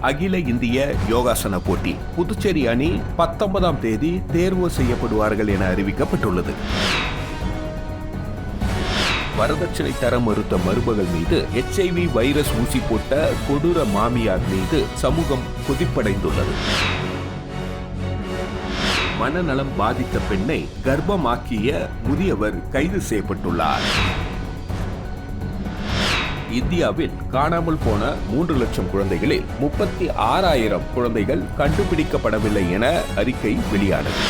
அகில இந்திய யோகாசன போட்டி புதுச்சேரி அணி 19ஆம் தேதி தேர்வு செய்யப்படுவார்கள் என அறிவிக்கப்பட்டுள்ளது. வரதட்சணை தர மறுத்த மருமகள் மீது HIV வைரஸ் ஊசி போட்ட கொடூர மாமியார் மீது சமூகம் கொதிப்படைந்துள்ளது. மனநலம் பாதித்த பெண்ணை கர்ப்பமாக்கிய முதியவர் கைது செய்யப்பட்டுள்ளார். இந்தியாவில் காணாமல் போன 3 லட்சம் குழந்தைகளில் 36,000 குழந்தைகள் கண்டுபிடிக்கப்படவில்லை என அறிக்கை வெளியானது.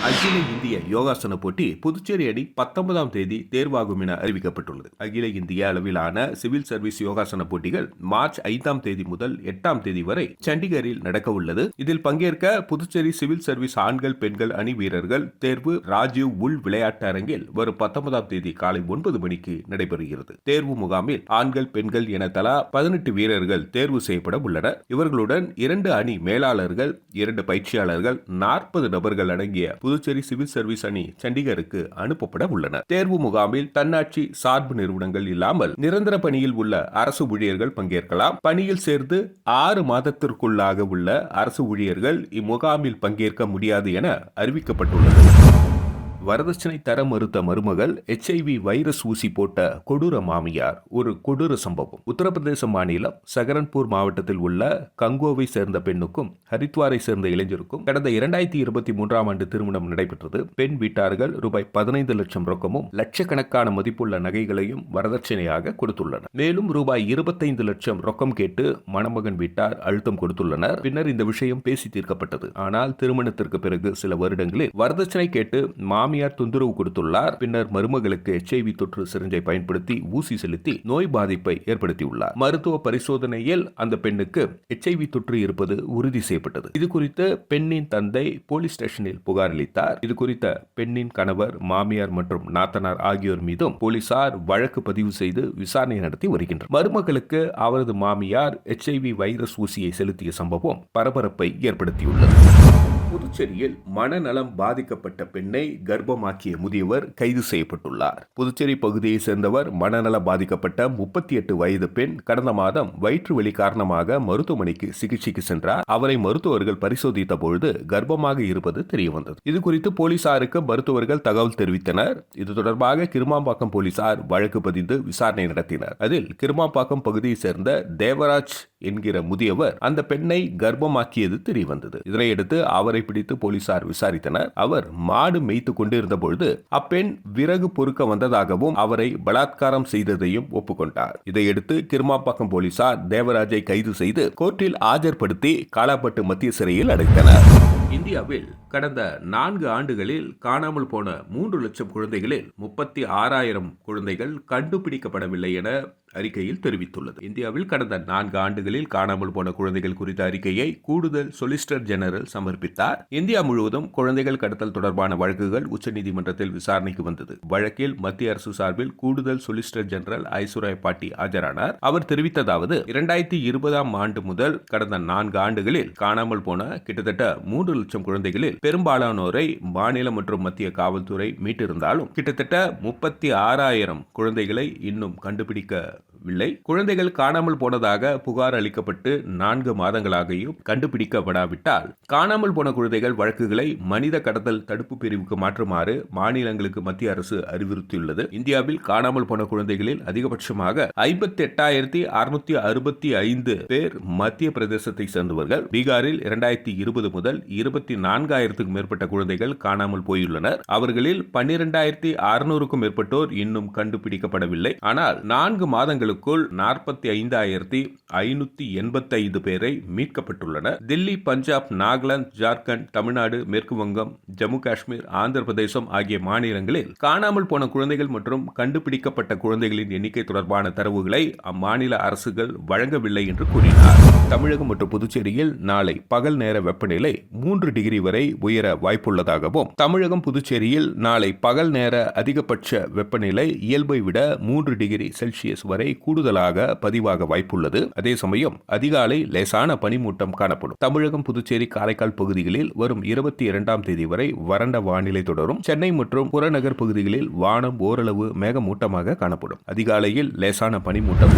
அகில இந்திய யோகாசன போட்டி புதுச்சேரி அணி 19ஆம் தேதி தேர்வாகும் என அறிவிக்கப்பட்டுள்ளது. அகில இந்திய அளவிலான சிவில் சர்வீஸ் யோகாசன போட்டிகள் மார்ச் 5ஆம் தேதி முதல் 8ஆம் தேதி வரை சண்டிகரில் நடக்க உள்ளது. இதில் பங்கேற்க புதுச்சேரி சிவில் சர்வீஸ் ஆண்கள் பெண்கள் அணி வீரர்கள் தேர்வு ராஜீவ் உள் விளையாட்டு அரங்கில் வரும் 19ஆம் தேதி காலை 9 மணிக்கு நடைபெறுகிறது. தேர்வு முகாமில் ஆண்கள் பெண்கள் என தலா 18 வீரர்கள் தேர்வு செய்யப்பட உள்ளனர். இவர்களுடன் 2 அணி மேலாளர்கள், 2 பயிற்சியாளர்கள், 40 நபர்கள் அடங்கிய புதுச்சேரி சிவில் சர்வீஸ் அணி சண்டிகருக்கு அனுப்பப்பட உள்ளனர். தேர்வு முகாமில் தன்னாட்சி சார்பு நிறுவனங்கள் இல்லாமல் நிரந்தர பணியில் உள்ள அரசு ஊழியர்கள் பங்கேற்கலாம். பணியில் சேர்ந்து 6 மாதத்திற்குள்ளாக உள்ள அரசு ஊழியர்கள் இம்முகாமில் பங்கேற்க முடியாது என அறிவிக்கப்பட்டுள்ளது. வரதட்சணை தர மறுத்த மருமகள் HIV வைரஸ் ஊசி போட்ட கொடூர மாமியார் ஒரு கொடூர சம்பவம். உத்தரப்பிரதேச மாநிலம் சகரன்பூர் மாவட்டத்தில் உள்ள கங்கோவை சேர்ந்த பெண்ணுக்கும் ஹரித்வாரை சேர்ந்த இளைஞருக்கும் கடந்த 2023ஆம் ஆண்டு திருமணம் நடைபெற்றது. பெண் வீட்டார்கள் ரூபாய் 15 லட்சம் ரொக்கமும் லட்சக்கணக்கான மதிப்புள்ள நகைகளையும் வரதட்சணையாக கொடுத்துள்ளனர். மேலும் ரூபாய் 25 லட்சம் ரொக்கம் கேட்டு மணமகன் வீட்டார் அழுத்தம் கொடுத்துள்ளனர். பின்னர் இந்த விஷயம் பேசி தீர்க்கப்பட்டது. ஆனால் திருமணத்திற்கு பிறகு சில வருடங்களில் வரதட்சணை கேட்டு மாமியார் தொந்தரவு கொடுத்துள்ளார். பின்னர் மருமகளுக்கு HIV தொற்று சிரிஞ்சை பயன்படுத்தி ஊசி செலுத்தி நோய் பாதிப்பை ஏற்படுத்தியுள்ளார். மருத்துவ பரிசோதனையில் அந்த பெண்ணுக்கு HIV தொற்று இருப்பது உறுதி செய்யப்பட்டது. இது குறித்து பெண்ணின் தந்தை போலீஸ் ஸ்டேஷனில் புகார் அளித்தார். இது குறித்த பெண்ணின் கணவர், மாமியார் மற்றும் நாத்தனார் ஆகியோர் மீதும் போலீசார் வழக்கு பதிவு செய்து விசாரணை நடத்தி வருகின்றனர். மருமகளுக்கு அவரது மாமியார் HIV வைரஸ் ஊசியை செலுத்திய சம்பவம் பரபரப்பை ஏற்படுத்தியுள்ளது. புதுச்சேரியில் மனநலம் பாதிக்கப்பட்ட பெண்ணை கர்ப்பமாக்கிய முதியவர் கைது செய்யப்பட்டுள்ளார். புதுச்சேரி பகுதியை சேர்ந்தவர் மனநல பாதிக்கப்பட்ட 38 வயது பெண் கடந்த மாதம் வயிற்று வலி காரணமாக மருத்துவமனைக்கு சிகிச்சைக்கு சென்றார். அவரை மருத்துவர்கள் பரிசோதித்த பொழுது கர்ப்பமாக இருப்பது தெரியவந்தது. இது குறித்து போலீசாருக்கு மருத்துவர்கள் தகவல் தெரிவித்தனர். இது தொடர்பாக கிருமாம்பாக்கம் போலீசார் வழக்கு பதிந்து விசாரணை நடத்தினர். அதில் கிருமாம்பாக்கம் பகுதியை சேர்ந்த தேவராஜ் என்கிற முதியவர் அந்த பெண்ணை கர்ப்பமாக்கியது தெரியவந்தது. இதனையடுத்து அவரை பிடித்து போலீசார் விசாரித்தனர். அவர் மாடு மேய்த்து கொண்டிருந்த பொழுது அப்பெண் விறகு பொறுக்க வந்ததாகவும் அவரை பலாத்காரம் செய்ததையும் ஒப்புக்கொண்டார். இதையடுத்து கிருமாம்பாக்கம் போலீசார் தேவராஜை கைது செய்து கோர்ட்டில் ஆஜர்படுத்தி காலாப்பட்டு மத்திய சிறையில் அடைத்தனர். இந்தியாவில் கடந்த 4 ஆண்டுகளில் காணாமல் போன 3 லட்சம் குழந்தைகளில் 36,000 குழந்தைகள் கண்டுபிடிக்கப்படவில்லை என அறிக்கையில் தெரிவித்துள்ளது. இந்தியாவில் கடந்த 4 ஆண்டுகளில் காணாமல் போன குழந்தைகள் குறித்த அறிக்கையை கூடுதல் சொலிசிட்டர் ஜெனரல் சமர்ப்பித்தார். இந்தியா முழுவதும் குழந்தைகள் கடத்தல் தொடர்பான வழக்குகள் உச்சநீதிமன்றத்தில் விசாரணைக்கு வந்தது. வழக்கில் மத்திய அரசு சார்பில் கூடுதல் சொலிசிட்டர் ஜெனரல் ஐஸ்வர்யா பாட்டி ஆஜரானார். அவர் தெரிவித்ததாவது, 2020ஆம் ஆண்டு முதல் கடந்த 4 ஆண்டுகளில் காணாமல் போன கிட்டத்தட்ட 3 லட்சம் குழந்தைகளில் பெரும்பாலானோரை மாநில மற்றும் மத்திய காவல்துறை மீட்டிருந்தாலும் கிட்டத்தட்ட 36,000 குழந்தைகளை இன்னும் கண்டுபிடிக்கவில்லை. குழந்தைகள் காணாமல் போனதாக புகார் அளிக்கப்பட்டு 4 மாதங்களாகியும் கண்டுபிடிக்கப்படாவிட்டால் காணாமல் போன குழந்தைகள் வழக்குகளை மனித கடத்தல் தடுப்பு பிரிவுக்கு மாற்றுமாறு மாநிலங்களுக்கு மத்திய அரசு அறிவுறுத்தியுள்ளது. இந்தியாவில் காணாமல் போன குழந்தைகளில் அதிகபட்சமாக 58,665 பேர் மத்திய பிரதேசத்தை சேர்ந்தவர்கள். பீகாரில் 2020 முதல் 24,000க்கும் மேற்பட்ட குழந்தைகள் காணாமல் போயுள்ளனர். அவர்களில் 12,600க்கும் மேற்பட்டோர் இன்னும் கண்டுபிடிக்கப்படவில்லை. ஆனால் 4 மாதங்களுக்குள் 45,585 பேரை மீட்கப்பட்டுள்ளனர். தில்லி, பஞ்சாப், நாகாலாந்து, ஜார்க்கண்ட், தமிழ்நாடு, மேற்கு வங்கம், ஜம்மு காஷ்மீர், ஆந்திர பிரதேசம் ஆகிய மாநிலங்களில் காணாமல் போன குழந்தைகள் மற்றும் கண்டுபிடிக்கப்பட்ட குழந்தைகளின் எண்ணிக்கை தொடர்பான தரவுகளை அம்மாநில அரசுகள் வழங்கவில்லை என்று கூறினார். தமிழகம் மற்றும் புதுச்சேரியில் நாளை பகல் நேர வெப்பநிலை 3 டிகிரி வரை உயர வாய்ப்புள்ளதாகவும், தமிழகம் புதுச்சேரியில் நாளை பகல் நேர அதிகபட்ச வெப்பநிலை இயல்பை விட 3 டிகிரி செல்சியஸ் வரை கூடுதலாக பதிவாக வாய்ப்புள்ளது. அதே சமயம் அதிகாலை லேசான பனிமூட்டம் காணப்படும். தமிழகம், புதுச்சேரி, காரைக்கால் பகுதிகளில் வரும் 22ஆம் தேதி வரை வறண்ட வானிலை தொடரும். சென்னை மற்றும் புறநகர் பகுதிகளில் வானம் ஓரளவு மேகமூட்டமாக காணப்படும். அதிகாலையில் லேசான பனிமூட்டம்.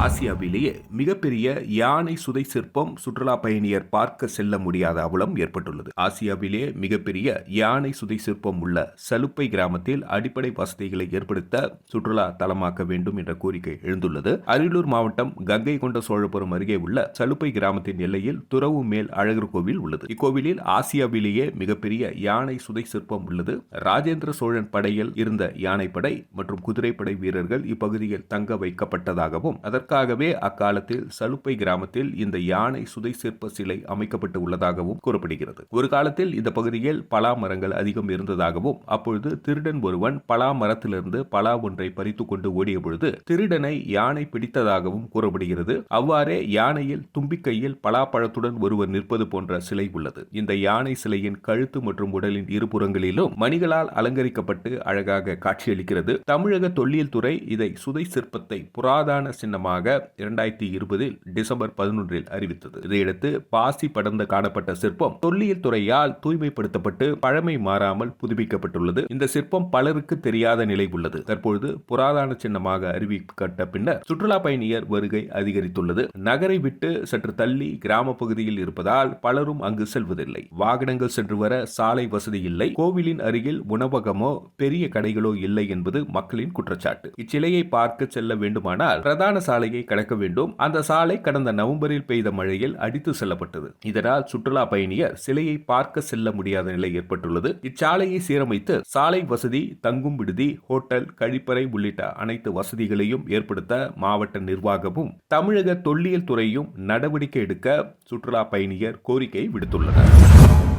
ஆசியாவிலேயே மிகப்பெரிய யானை சுதை சிற்பம் சுற்றுலா பயணியர் பார்க்க செல்ல முடியாத அவலம் ஏற்பட்டுள்ளது. ஆசியாவிலேயே மிகப்பெரிய யானை சுதை சிற்பம் உள்ள சலுப்பை கிராமத்தில் அடிப்படை வசதிகளை ஏற்படுத்த சுற்றுலா தலமாக்க வேண்டும் என்ற கோரிக்கை எழுந்துள்ளது. அரியலூர் மாவட்டம் கங்கை கொண்ட சோழபுரம் அருகே உள்ள சலுப்பை கிராமத்தின் எல்லையில் துறவு மேல் அழகர் கோவில் உள்ளது. இக்கோவிலில் ஆசியாவிலேயே மிகப்பெரிய யானை சுதை சிற்பம் உள்ளது. ராஜேந்திர சோழன் படையில் இருந்த யானைப்படை மற்றும் குதிரைப்படை வீரர்கள் இப்பகுதியில் தங்க வைக்கப்பட்டதாகவும் அதற்காகவே அக்காலத்தில் சலுப்பை கிராமத்தில் இந்த யானை சுதை சிற்ப சிலை அமைக்கப்பட்டு உள்ளதாகவும் கூறப்படுகிறது. ஒரு காலத்தில் இந்த பகுதியில் பலா மரங்கள் அதிகம் இருந்ததாகவும் அப்பொழுது திருடன் ஒருவன் பலா மரத்திலிருந்து பலா ஒன்றை பறித்துக் கொண்டு ஓடிய பொழுது திருடனை யானை பிடித்ததாகவும் கூறப்படுகிறது. அவ்வாறே யானையில் தும்பிக்கையில் பலாப்பழத்துடன் ஒருவர் நிற்பது போன்ற சிலை உள்ளது. இந்த யானை சிலையின் கழுத்து மற்றும் உடலின் இருபுறங்களிலும் மணிகளால் அலங்கரிக்கப்பட்டு அழகாக காட்சியளிக்கிறது. தமிழக தொல்லியல் துறை இதை சுதை சிற்பத்தை புராதன சின்னமாக 2020 டிசம்பர் 11 அறிவித்தது. இதையடுத்து பாசி படர்ந்து காணப்பட்ட சிற்பம் தொல்லியல் துறையால் தூய்மைப்படுத்தப்பட்டு பழமை மாறாமல் புதுப்பிக்கப்பட்டுள்ளது. இந்த சிற்பம் பலருக்கு தெரியாத நிலை உள்ளது. தற்பொழுது புராதன சின்னமாக அறிவிக்கப்பட்ட பின்னர் சுற்றுலா பயணியர் வருகை அதிகரித்துள்ளது. நகரை விட்டு சற்று தள்ளி கிராம பகுதியில் இருப்பதால் பலரும் அங்கு செல்வதில்லை. வாகனங்கள் சென்று வர சாலை வசதி இல்லை. கோவிலின் அருகில் உணவகமோ பெரிய கடைகளோ இல்லை என்பது மக்களின் குற்றச்சாட்டு. இச்சிலையை பார்க்க செல்ல வேண்டுமானால் பிரதான சாலையை கடக்க வேண்டும். அந்த சாலை கடந்த நவம்பரில் பெய்த மழையில் அடித்து செல்லப்பட்டது. இதனால் சுற்றுலா பயணியர் சிலையை பார்க்க செல்ல முடியாத நிலை ஏற்பட்டுள்ளது. இச்சாலையை சீரமைத்து சாலை வசதி, தங்கும் விடுதி, ஹோட்டல், கழிப்பறை உள்ளிட்ட அனைத்து வசதிகளையும் ஏற்படுத்த மாவட்ட நிர்வாகமும் தமிழக தொல்லியல் துறையும் நடவடிக்கை எடுக்க சுற்றுலா பயணியர் கோரிக்கை விடுத்துள்ளனர்.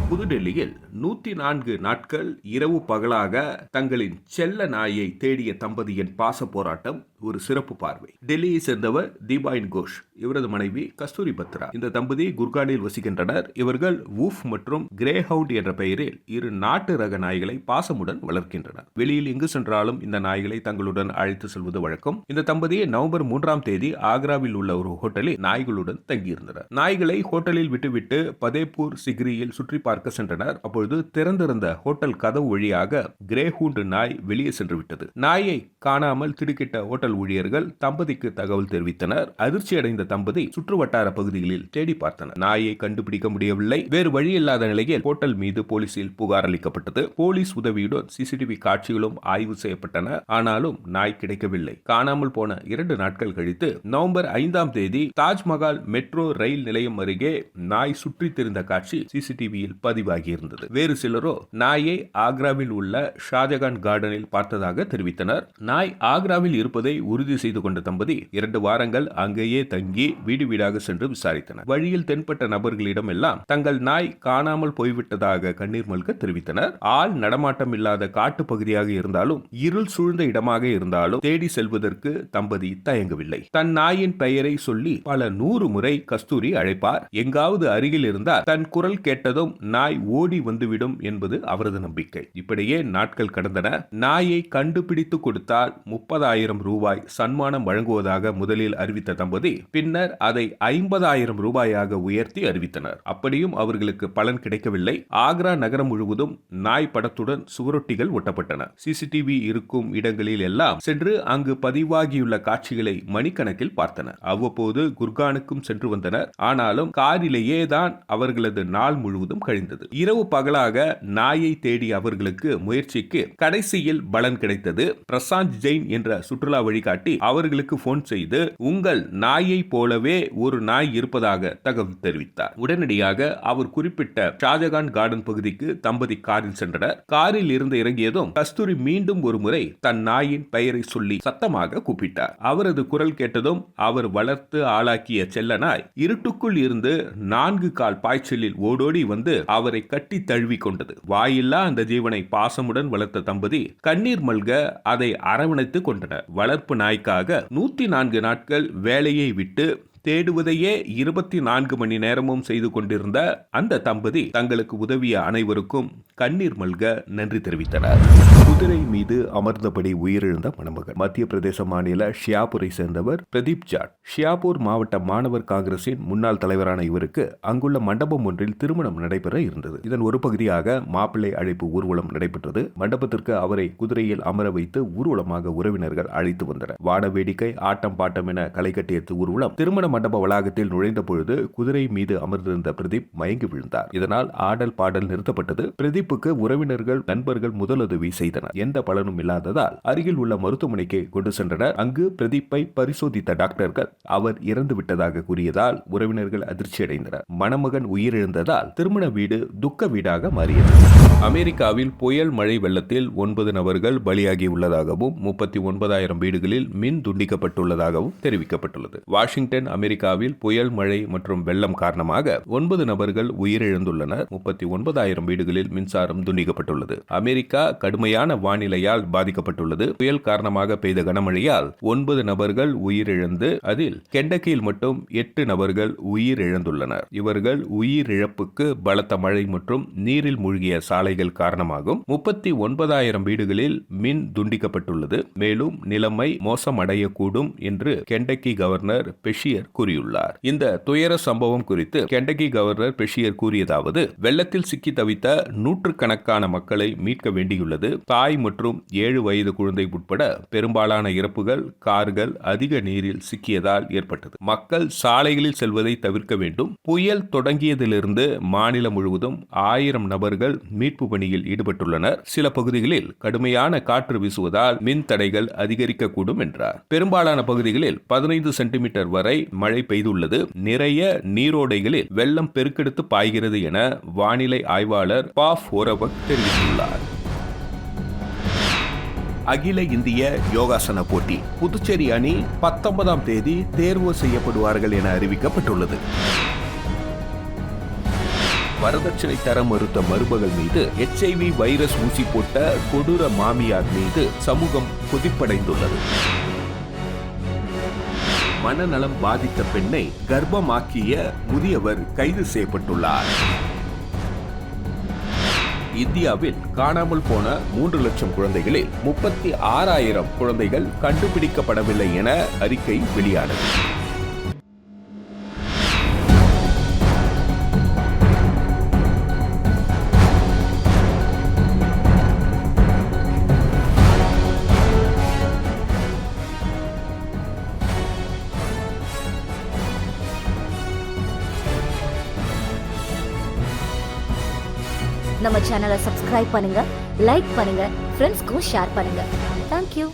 புதுடெல்லியில் 104 நாட்கள் இரவு பகலாக தங்களின் செல்ல நாயை தேடிய தம்பதியின் பாச போராட்டம் ஒரு சிறப்பு பார்வை. டெல்லியை சேர்ந்தவர் தீபாயின் கோஷ், இவரது மனைவி கஸ்தூரி பத்ரா. இந்த தம்பதி குர்கானில் வசிக்கின்றனர். இவர்கள் வூஃப் மற்றும் கிரே ஹவுண்ட் என்ற பெயரில் 2 நாட்டு ரக நாய்களை பாசமுடன் வளர்க்கின்றனர். வெளியில் எங்கு சென்றாலும் இந்த நாய்களை தங்களுடன் அழைத்து செல்வது வழக்கம். இந்த தம்பதி நவம்பர் 3ஆம் தேதி ஆக்ராவில் உள்ள ஒரு ஹோட்டலில் நாய்களுடன் தங்கியிருந்தனர். நாய்களை ஹோட்டலில் விட்டுவிட்டு பதேப்பூர் சிக்ரியில் சுற்றி பார்க்க சென்றனர். அப்பொழுது திறந்திருந்த ஹோட்டல் கதவு வழியாக கிரே ஹவுண்ட் நாய் வெளியே சென்று விட்டது. நாயை காணாமல் திடுக்கிட்ட ஹோட்டல் ஊழியர்கள் தம்பதிக்கு தகவல் தெரிவித்தனர். அதிர்ச்சி அடைந்த தம்பதி சுற்று வட்டார பகுதிகளில் தேடி பார்த்தனர். நாயை கண்டுபிடிக்க முடியவில்லை. வேறு வழி இல்லாத நிலையில் ஹோட்டல் மீது போலீசில் புகார் அளிக்கப்பட்டது. போலீஸ் உதவியுடன் சிசிடிவி காட்சிகளும் ஆய்வு செய்யப்பட்டன. ஆனாலும் நாய் கிடைக்கவில்லை. காணாமல் போன 2 நாட்கள் கழித்து நவம்பர் 5ஆம் தேதி தாஜ்மஹால் மெட்ரோ ரயில் நிலையம் அருகே நாய் சுற்றி திரிந்த காட்சி சிசிடிவியில் பதிவாகியிருந்தது. வேறு சிலரோ நாயை ஆக்ராவில் உள்ள ஷாஜகான் கார்டனில் பார்த்ததாக தெரிவித்தனர். நாய் ஆக்ராவில் இருப்பதை உறுதி செய்து கொண்ட தம்பதி 2 வாரங்கள் அங்கேயே தங்கி வீடு வீடாக சென்று விசாரித்தனர். வழியில் தென்பட்ட நபர்களிடம் எல்லாம் தங்கள் நாய் காணாமல் போய்விட்டதாக கண்ணீர் மல்க தெரிவித்தனர். ஆள் நடமாட்டம் இல்லாத காட்டு பகுதியாக இருந்தாலும் இருள் சூழ்ந்த இடமாக இருந்தாலும் தேடி செல்வதற்கு தம்பதி தயங்கவில்லை. தன் நாயின் பெயரை சொல்லி பல 100 முறை கஸ்தூரி அழைப்பார். எங்காவது அருகில் இருந்தால் தன் குரல் கேட்டதும் நாய் ஓடி வந்துவிடும் என்பது அவரது நம்பிக்கை. இப்படியே நாட்கள் கடந்தன. நாயை கண்டுபிடித்து கொடுத்தால் 30,000 ரூபாய் சன்மானம் வழங்குவதாக முதலில் அறிவித்த தம்பதி பின்னர் அதை 50,000 ரூபாயாக உயர்த்தி அறிவித்தனர். அப்படியும் அவர்களுக்கு பலன் கிடைக்கவில்லை. ஆக்ரா நகரம் முழுவதும் நாய் படத்துடன் சுவரொட்டிகள் ஒட்டப்பட்டன. சிசிடிவி இருக்கும் இடங்களில் எல்லாம் சென்று அங்கு பதிவாகியுள்ள காட்சிகளை மணிக்கணக்கில் பார்த்தனர். அவ்வப்போது குர்கானுக்கும் சென்று வந்தனர். ஆனாலும் காரிலேயே தான் அவர்களது நாள் முழுவதும் கழிந்தது. இரவு பகலாக நாயை தேடி அவர்களுக்கு முயற்சிக்கு கடைசியில் பலன் கிடைத்தது. பிரசாந்த் ஜெயின் என்ற சுற்றுலா வழிகாட்டி அவர்களுக்கு போன் செய்து உங்கள் நாயை போலவே ஒரு நாய் இருப்பதாக தகவல் தெரிவித்தார். உடனடியாக அவர் குறிப்பிட்ட ஷாஜகான் கார்டன் பகுதிக்கு தம்பதி காரில் சென்றனர். காரில் இருந்து இறங்கியதும் கஸ்தூரி மீண்டும் ஒரு முறை தன் நாயின் பெயரை சொல்லி சத்தமாக கூப்பிட்டார். அவரது குரல் கேட்டதும் அவர் வளர்த்து ஆளாக்கிய செல்ல நாய் இருட்டுக்குள் இருந்து 4 கால் பாய்ச்சலில் ஓடோடி வந்து அவரை கட்டி தழுவி கொண்டது. வாயில்லா அந்த ஜீவனை பாசமுடன் வளர்த்த தம்பதி கண்ணீர் மல்க அதை அரவணைத்துக் கொண்டனர். வளர்ப்பு நாய்க்காக 104 நாட்கள் வேலையை விட்டு தேடுவதையே 24 மணி நேரமும் செய்து கொண்டிருந்த அந்த தம்பதி தங்களுக்கு உதவிய அனைவருக்கும் கண்ணீர் மல்க நன்றி தெரிவித்தனர். குதிரை மீது அமர்ந்தபடி உயிரிழந்த மணமகன். மத்திய பிரதேச மாநில ஷியாபூரை சேர்ந்தவர் பிரதீப் ஜாட். ஷியாபூர் மாவட்ட மாணவர் காங்கிரசின் முன்னாள் தலைவரான இவருக்கு அங்குள்ள மண்டபம் ஒன்றில் திருமணம் நடைபெற இருந்தது. இதன் ஒரு பகுதியாக மாப்பிள்ளை அழைப்பு ஊர்வலம் நடைபெற்றது. மண்டபத்திற்கு அவரை குதிரையில் அமர வைத்து ஊர்வலமாக உறவினர்கள் அழைத்து வந்தனர். வான வேடிக்கை, ஆட்டம் பாட்டம் என களை கட்டிய ஊர்வலம் திருமண மண்டப வளாகத்தில் நுழைந்த பொழுது குதிரை மீது அமர்ந்திருந்த பிரதீப் மயங்கி விழுந்தார். இதனால் ஆடல் பாடல் நிறுத்தப்பட்டது. பிரதீப்புக்கு உறவினர்கள், நண்பர்கள் முதலுதவி செய்தனர். எந்த பலனும் இல்லாததால் அருகில் உள்ள மருத்துவமனைக்கு கொண்டு சென்றனர். அங்கு பிரதீப்பை பரிசோதித்த டாக்டர்கள் அவர் இறந்து விட்டதாக கூறியதால் உறவினர்கள் அதிர்ச்சியடைந்தனர். மணமகன் உயிரிழந்ததால் திருமண வீடு துக்க வீடாக மாறியது. அமெரிக்காவில் புயல் மழை வெள்ளத்தில் 9 நபர்கள் பலியாகியுள்ளதாகவும் 39,000 வீடுகளில் மின் துண்டிக்கப்பட்டுள்ளதாகவும் தெரிவிக்கப்பட்டுள்ளது. வாஷிங்டன், அமெரிக்காவில் புயல் மழை மற்றும் வெள்ளம் காரணமாக 9 நபர்கள் உயிரிழந்துள்ளனர். 39,000 வீடுகளில் மின்சாரம் துண்டிக்கப்பட்டுள்ளது. அமெரிக்கா கடுமையான வானிலையால் பாதிக்கப்பட்டுள்ளது. புயல் காரணமாக பெய்த கனமழையால் 9 நபர்கள் உயிரிழந்து அதில் கெண்டக்கியில் மட்டும் 8 நபர்கள் உயிரிழந்துள்ளனர். இவர்கள் உயிரிழப்புக்கு பலத்த மழை மற்றும் நீரில் மூழ்கிய சாலைகள் காரணமாகும். 39,000 வீடுகளில் மின் துண்டிக்கப்பட்டுள்ளது. மேலும் நிலைமை மோசமடையக்கூடும் என்று கெண்டக்கி கவர்னர் பெஷியர் கூறியுள்ளார். இந்த துயர சம்பவம் குறித்து கெண்டக்கி கவர்னர் பெஷியர் கூறியதாவது: வெள்ளத்தில் சிக்கி தவித்த நூற்றுக்கணக்கான மக்களை மீட்க வேண்டியுள்ளது. தாய் மற்றும் 7 வயது குழந்தை உட்பட பெரும்பாலான இறப்புகள் கார்கள் அதிக நீரில் சிக்கியதால் ஏற்பட்டது. மக்கள் சாலைகளில் செல்வதை தவிர்க்க வேண்டும். புயல் தொடங்கியதிலிருந்து மாநிலம் முழுவதும் 1000 நபர்கள் மீட்பு பணியில் ஈடுபட்டுள்ளனர். சில பகுதிகளில் கடுமையான காற்று வீசுவதால் மின் தடைகள் அதிகரிக்கக்கூடும் என்றார். பெரும்பாலான பகுதிகளில் 15 சென்டிமீட்டர் வரை மழை பெய்துள்ளது. நிறைய நீரோடைகளில் வெள்ளம் பெருக்கெடுத்து பாய்கிறது என வானிலை ஆய்வாளர் பாஃப் ஓரவக் தெரிவித்துள்ளார். அகில இந்திய யோகாசன போட்டி புதுச்சேரி அணி 19ஆம் தேதி தேர்வு செய்யப்படுவார்கள் என அறிவிக்கப்பட்டுள்ளது. வரதட்சணை தர மறுத்த மருமகள் மீது HIV வைரஸ் ஊசி போட்ட கொடூர மாமியார் மீது சமூகம் கொதிப்படைந்துள்ளது. மனநலம் பாதித்த பெண்ணை கர்ப்பமாக்கிய முதியவர் கைது செய்யப்பட்டுள்ளார். இந்தியாவில் காணாமல் போன 3 லட்சம் குழந்தைகளில் 36,000 குழந்தைகள் கண்டுபிடிக்கப்படவில்லை என அறிக்கை வெளியானது. நம்ம சேனலை சப்ஸ்கிரைப் பண்ணுங்க, லைக் பண்ணுங்க, ஃப்ரெண்ட்ஸ்க்கும் ஷேர் பண்ணுங்க. தேங்க்யூ.